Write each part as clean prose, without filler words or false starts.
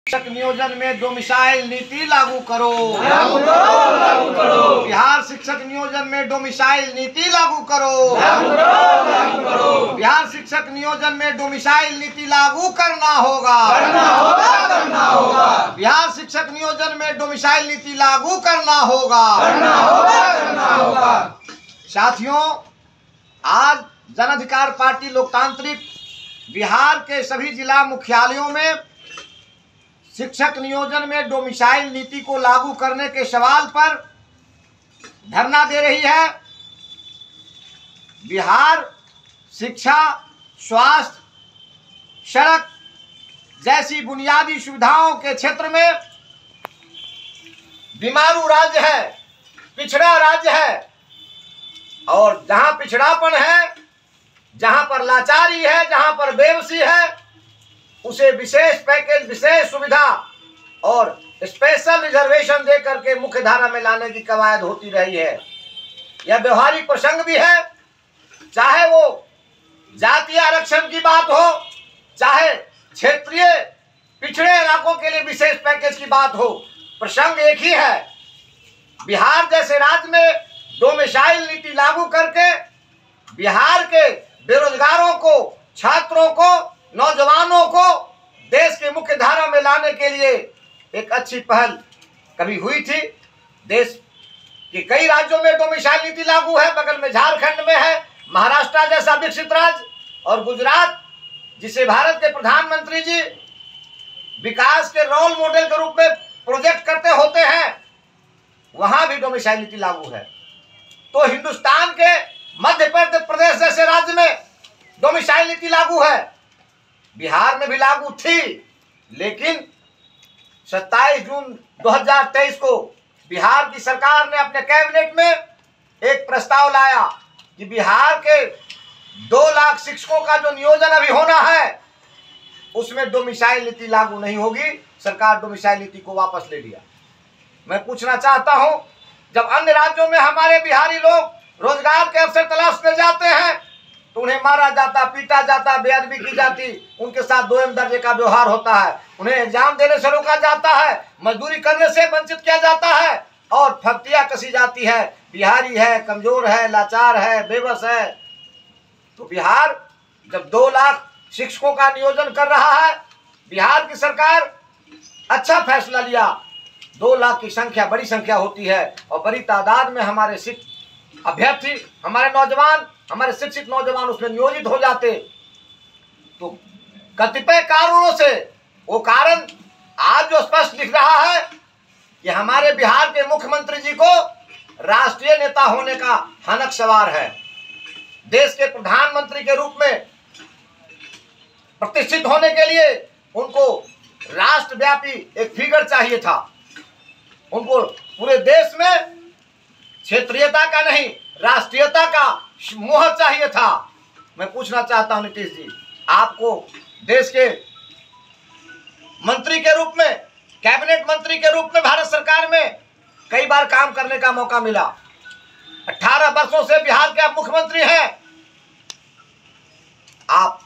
शिक्षक नियोजन में डोमिसाइल नीति लागू करो। बिहार शिक्षक नियोजन में डोमिसाइल नीति लागू करो। बिहार शिक्षक नियोजन में डोमिसाइल नीति लागू करना होगा। बिहार शिक्षक नियोजन में डोमिसाइल नीति लागू करना होगा। साथियों, आज जन अधिकार पार्टी लोकतांत्रिक बिहार के सभी जिला मुख्यालयों में शिक्षक नियोजन में डोमिसाइल नीति को लागू करने के सवाल पर धरना दे रही है। बिहार शिक्षा, स्वास्थ्य, सड़क जैसी बुनियादी सुविधाओं के क्षेत्र में बीमारू राज्य है, पिछड़ा राज्य है, और जहां पिछड़ापन है, जहां पर लाचारी है, जहां पर बेबसी है, उसे विशेष पैकेज, विशेष सुविधा और स्पेशल रिजर्वेशन दे करके मुख्य धारा में लाने की कवायद होती रही है। यह व्यवहारिक प्रसंग भी है, चाहे वो जातीय आरक्षण की बात हो, चाहे क्षेत्रीय पिछड़े इलाकों के लिए विशेष पैकेज की बात हो, प्रसंग एक ही है। बिहार जैसे राज्य में डोमिसाइल नीति लागू करके बिहार के बेरोजगारों को, छात्रों को, नौजवानों को देश के मुख्य धारा में लाने के लिए एक अच्छी पहल कभी हुई थी। देश के कई राज्यों में डोमिसाइल नीति लागू है। बगल में झारखंड में है, महाराष्ट्र जैसा विकसित राज्य, और गुजरात जिसे भारत के प्रधानमंत्री जी विकास के रोल मॉडल के रूप में प्रोजेक्ट करते होते हैं, वहां भी डोमिसाइल नीति लागू है। तो हिंदुस्तान के मध्य प्रदेश जैसे राज्य में डोमिसाइल नीति लागू है, बिहार में भी लागू थी, लेकिन 27 जून 2023 को बिहार की सरकार ने अपने कैबिनेट में एक प्रस्ताव लाया कि बिहार के 2 लाख शिक्षकों का जो नियोजन अभी होना है, उसमें डोमिसाइल नीति लागू नहीं होगी। सरकार डोमिसाइल नीति को वापस ले लिया। मैं पूछना चाहता हूं, जब अन्य राज्यों में हमारे बिहारी लोग रोजगार के अवसर तलाशने जाते हैं तो उन्हें मारा जाता, पीटा जाता, बेअदबी की जाती, उनके साथ 2 दर्जे का व्यवहार होता है, उन्हें एग्जाम देने से रोका जाता है, मजदूरी करने से वंचित किया जाता है और फब्तियां कसी जाती है। बिहारी है, कमजोर है, लाचार है, बेबस है। तो बिहार जब 2 लाख शिक्षकों का नियोजन कर रहा है, बिहार की सरकार अच्छा फैसला लिया। 2 लाख की संख्या बड़ी संख्या होती है और बड़ी तादाद में हमारे अभ्यर्थी, हमारे नौजवान, हमारे शिक्षित नौजवान उसमें नियोजित हो जाते। तो कतिपय कारणों से वो कारण आज जो स्पष्ट दिख रहा है कि हमारे बिहार के मुख्यमंत्री जी को राष्ट्रीय नेता होने का हनक सवार है। देश के प्रधानमंत्री के रूप में प्रतिष्ठित होने के लिए उनको राष्ट्रव्यापी एक फिगर चाहिए था। उनको पूरे देश में क्षेत्रीयता का नहीं, राष्ट्रीयता का मोहर चाहिए था। मैं पूछना चाहता हूं नीतीश जी, आपको देश के मंत्री के रूप में, कैबिनेट मंत्री के रूप में भारत सरकार में कई बार काम करने का मौका मिला। 18 वर्षों से बिहार के आप मुख्यमंत्री हैं। आप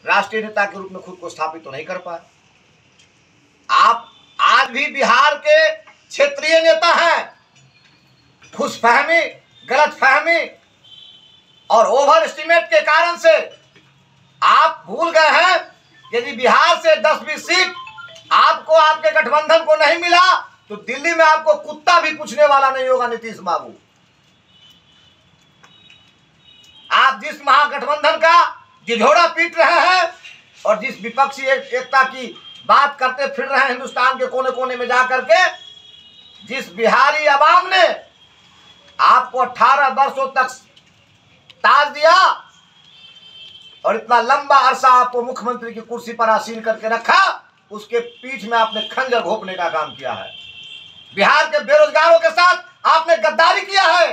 राष्ट्रीय नेता के रूप में खुद को स्थापित तो नहीं कर पाए। आप आज भी बिहार के क्षेत्रीय नेता हैं। खुशफहमी, गलतफहमी और ओवर एस्टिमेट के कारण से आप भूल गए हैं, यदि बिहार से 10-20 सीट आपको, आपके गठबंधन को नहीं मिला तो दिल्ली में आपको कुत्ता भी पूछने वाला नहीं होगा। नीतीश बाबू, आप जिस महागठबंधन का झिझोड़ा पीट रहे हैं और जिस विपक्षी एकता की बात करते फिर रहे हैं हिंदुस्तान के कोने कोने में जाकर के, जिस बिहारी अवाम ने आपको 18 वर्षों तक ताज दिया और इतना लंबा अरसा आपको मुख्यमंत्री की कुर्सी पर आसीन करके रखा, उसके पीठ में आपने खंजर घोंपने का काम किया है। बिहार के बेरोजगारों के साथ आपने गद्दारी किया है।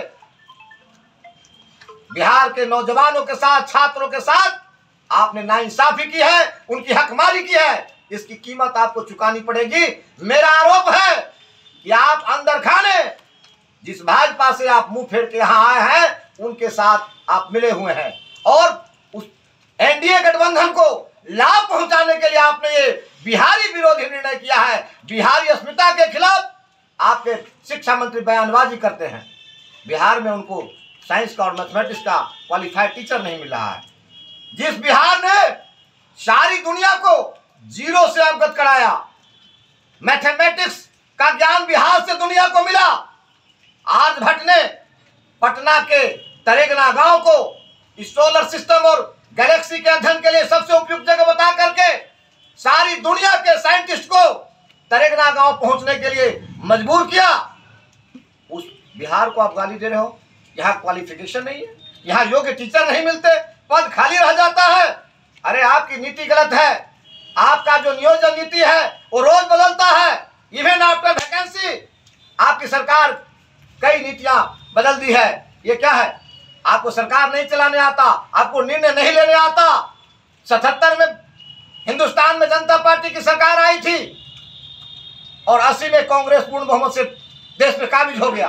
बिहार के नौजवानों के साथ, छात्रों के साथ आपने नाइंसाफी की है, उनकी हकमारी की है। इसकी कीमत आपको चुकानी पड़ेगी। मेरा आरोप है कि आप अंदर खाने जिस भाजपा से आप मुंह फेर के यहां आए हैं, उनके साथ आप मिले हुए हैं और उस एनडीए गठबंधन को लाभ पहुंचाने के लिए आपने ये बिहारी विरोधी निर्णय किया है। बिहारी अस्मिता के खिलाफ आपके शिक्षा मंत्री बयानबाजी करते हैं। बिहार में उनको साइंस का और मैथमेटिक्स का क्वालिफाइड टीचर नहीं मिल रहा है। जिस बिहार ने सारी दुनिया को जीरो से अवगत कराया, मैथमेटिक्स का ज्ञान बिहार से दुनिया को मिला। आर्यभट्ट ने पटना के तरेगना गांव को इस सोलर सिस्टम और गैलेक्सी के अध्ययन के लिए सबसे उपयुक्त जगह बता करके सारी दुनिया के साइंटिस्ट को तरेगना गांव पहुंचने के लिए मजबूर किया। उस बिहार को आप गाली दे रहे हो। यहाँ क्वालिफिकेशन नहीं है, यहाँ योग्य टीचर नहीं मिलते, पद खाली रह जाता है। अरे आपकी नीति गलत है। आपका जो नियोजन नीति है वो रोज बदलता है। इवन आफ्टर वैकेंसी आपकी सरकार कई नीतियां बदल दी है। ये क्या है? आपको सरकार नहीं चलाने आता, आपको निर्णय नहीं लेने आता। 77 में हिंदुस्तान में जनता पार्टी की सरकार आई थी और 80 में कांग्रेस पूर्ण बहुमत से देश में काबिज हो गया।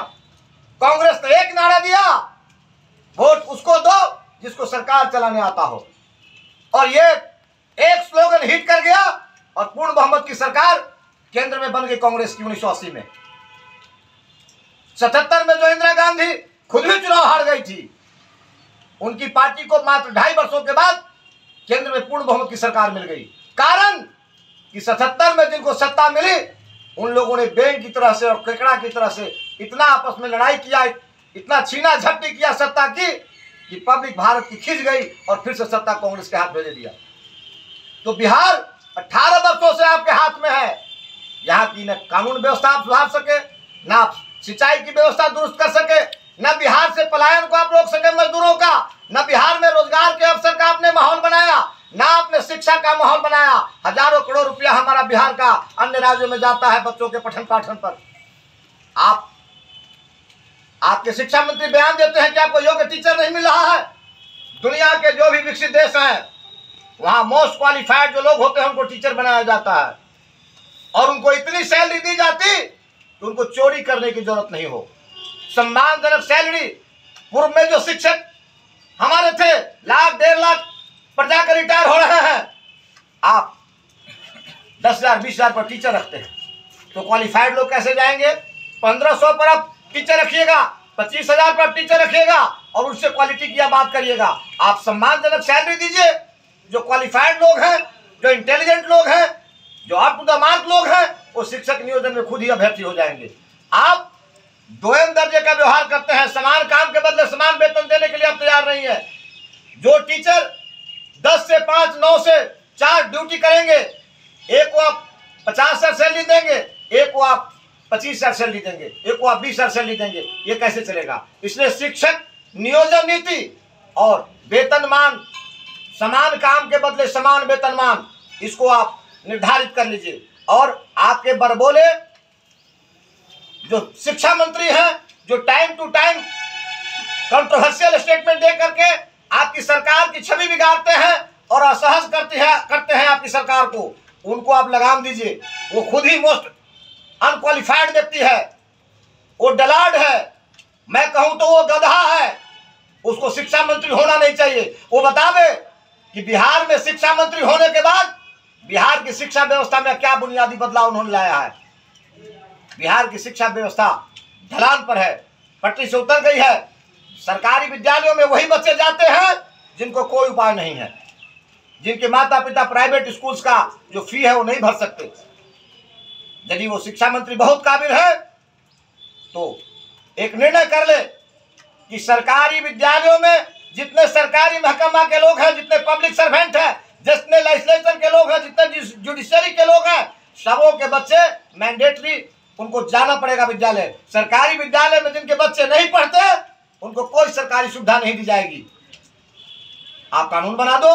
कांग्रेस ने एक नारा दिया, वोट उसको दो जिसको सरकार चलाने आता हो, और ये एक स्लोगन हिट कर गया और पूर्ण बहुमत की सरकार केंद्र में बन गई कांग्रेस की 1980 में। 77 में जो इंदिरा गांधी खुद भी चुनाव हार गई थी, उनकी पार्टी को मात्र 2.5 वर्षों के बाद केंद्र में पूर्ण बहुमत की सरकार मिल गई। कारण कि 77 में जिनको सत्ता मिली उन लोगों ने बैंक की तरह से और केकड़ा की तरह से इतना आपस में लड़ाई किया, इतना छीना झपटी किया सत्ता की कि पब्लिक भारत की खिंच गई और फिर से सत्ता कांग्रेस के हाथ भेज दिया। तो बिहार 18 वर्षों से आपके हाथ में है। यहाँ की न कानून व्यवस्था आप सुधार सके, न सिंचाई की व्यवस्था दुरुस्त कर सके, न बिहार से पलायन को आप रोक सके मजदूरों का, न बिहार में रोजगार के अवसर का आपने माहौल बनाया, न आपने शिक्षा का माहौल बनाया। हजारों करोड़ रुपया हमारा बिहार का अन्य राज्यों में जाता है बच्चों के पठन पाठन पर। आपके शिक्षा मंत्री बयान देते हैं कि आपको योग्य टीचर नहीं मिल रहा है। दुनिया के जो भी विकसित देश हैं वहां मोस्ट क्वालिफाइड जो लोग होते हैं उनको टीचर बनाया जाता है और उनको इतनी सैलरी दी जाती कि उनको चोरी करने की जरूरत नहीं हो। सम्मानजनक सैलरी। पूर्व में जो शिक्षक हमारे थे 1 लाख 1.5 लाख पर जाकर रिटायर हो रहे हैं, आप 10,000 20,000 पर टीचर रखते हैं तो क्वालिफाइड लोग कैसे जाएंगे? 1500 पर आप टीचर रखिएगा, 25,000 पर टीचर रखिएगा और उससे क्वालिटी की बात करिएगा। आप सम्मानजनक सैलरी दीजिए। जो क्वालिफाइड लोग हैं, जो इंटेलिजेंट लोग हैं, जो अप टू द मार्क लोग हैं, वो शिक्षक नियोजन में खुद ही अभ्यर्थी हो जाएंगे। आप दोयम दर्जे का व्यवहार करते हैं। समान काम के बदले समान वेतन देने के लिए आप तैयार नहीं है। जो टीचर 10 से 5, 9 से 4 ड्यूटी करेंगे, एक को आप 50,000 सैलरी देंगे, एक को आप 25,000 सैलरी देंगे, एक को आप 20,000 सैलरी देंगे। ये कैसे चलेगा? इसलिए शिक्षक नियोजन नीति और वेतनमान, समान काम के बदले समान वेतनमान, इसको आप निर्धारित कर लीजिए। और आपके बरबोले जो शिक्षा मंत्री हैं, जो time to time controversial statement दे करके आपकी सरकार की छवि बिगाड़ते हैं और असहज करते हैं आपकी सरकार को, उनको आप लगाम दीजिए। वो खुद ही मोस्ट अनक्वालिफाइड व्यक्ति है, वो डलाड है, मैं कहूं तो वो गधा है। उसको शिक्षा मंत्री होना नहीं चाहिए। वो बतावे कि बिहार में शिक्षा मंत्री होने के बाद बिहार की शिक्षा व्यवस्था में क्या बुनियादी बदलाव उन्होंने लाया है। बिहार की शिक्षा व्यवस्था ढलान पर है, पटरी से उतर गई है। सरकारी विद्यालयों में वही बच्चे जाते हैं जिनको कोई उपाय नहीं है, जिनके माता पिता प्राइवेट स्कूल्स का जो फी है वो नहीं भर सकते। यदि वो शिक्षा मंत्री बहुत काबिल है तो एक निर्णय कर ले कि सरकारी विद्यालयों में जितने सरकारी महकमा के लोग हैं, जितने पब्लिक सर्वेंट हैं, जितने लेजिस्लेचर के लोग हैं, जितने जुडिशरी के लोग हैं, सबों के बच्चे मैंडेटरी उनको जाना पड़ेगा विद्यालय। सरकारी विद्यालय में जिनके बच्चे नहीं पढ़ते उनको कोई सरकारी सुविधा नहीं दी जाएगी। आप कानून बना दो।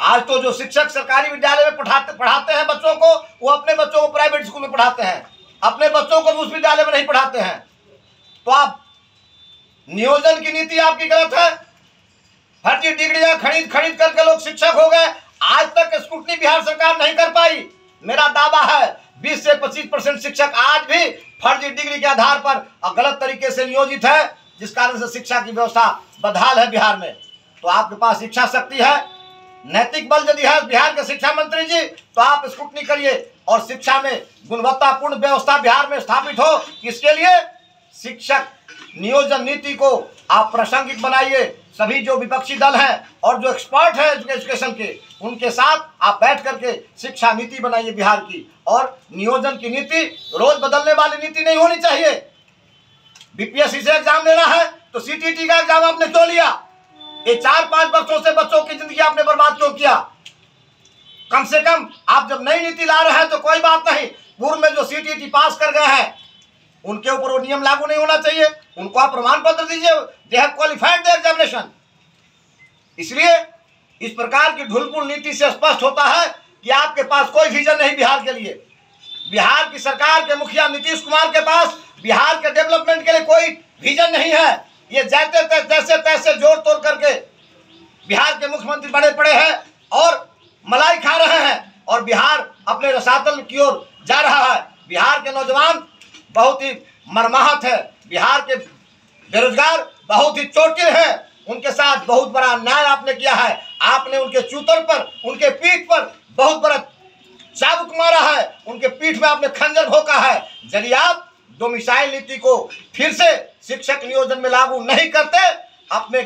आज तो जो शिक्षक सरकारी विद्यालय में पढ़ाते हैं बच्चों को, वो अपने बच्चों को प्राइवेट स्कूल में पढ़ाते हैं, अपने बच्चों को उस विद्यालय में नहीं पढ़ाते हैं। तो आप नियोजन की नीति आपकी गलत है। फर्जी डिग्रियां खरीद करके लोग शिक्षक हो गए। आज तक स्क्रूटनी बिहार सरकार नहीं कर पाई। मेरा दावा है 20 से 25% शिक्षक आज भी फर्जी डिग्री के आधार पर गलत तरीके से नियोजित है, जिस कारण से शिक्षा की व्यवस्था बदहाल है बिहार में। तो आपके पास इच्छा शक्ति है, नैतिक बल यदि है बिहार के शिक्षा मंत्री जी, तो आप स्क्रूटनी करिए और शिक्षा में गुणवत्तापूर्ण व्यवस्था बिहार में स्थापित हो। इसके लिए शिक्षक नियोजन नीति को आप प्रासंगिक बनाइए। सभी जो विपक्षी दल हैं और जो एक्सपर्ट हैं एजुकेशन के, उनके साथ आप बैठ करके शिक्षा नीति बनाइए बिहार की। और नियोजन की नीति रोज बदलने वाली नीति नहीं होनी चाहिए। बीपीएससी से एग्जाम लेना है तो सीटीटी का एग्जाम आपने क्यों लिया? ये 4-5 वर्षों से बच्चों की जिंदगी आपने बर्बाद क्यों किया? कम से कम आप जब नई नीति ला रहे हैं तो कोई बात नहीं, पूर्व में जो सीटीटी पास कर गए हैं उनके ऊपर वो नियम लागू नहीं होना चाहिए। उनको आप प्रमाण पत्र दीजिए, they have qualified the examination. इसलिए इस प्रकार की ढुलपुल नीति से स्पष्ट होता है कि आपके पास कोई विजन नहीं बिहार के लिए। बिहार की सरकार के मुखिया नीतीश कुमार के पास बिहार के डेवलपमेंट के लिए कोई विजन नहीं है। ये जैसे तैसे जोड़ तोड़ करके बिहार के मुख्यमंत्री बड़े पड़े हैं और मलाई खा रहे हैं और बिहार अपने रसातल की ओर जा रहा है। बिहार के नौजवान बहुत ही मर्माहत है, बिहार के बेरोजगार बहुत ही चोटिल हैं, उनके साथ बहुत बड़ा अन्याय आपने किया है। आपने उनके चूतर पर, उनके पीठ पर बहुत बड़ा चाबुक मारा है, उनके पीठ में आपने खंजर भोंका है। यदि आप डोमिसाइल नीति को फिर से शिक्षक नियोजन में लागू नहीं करते, अपने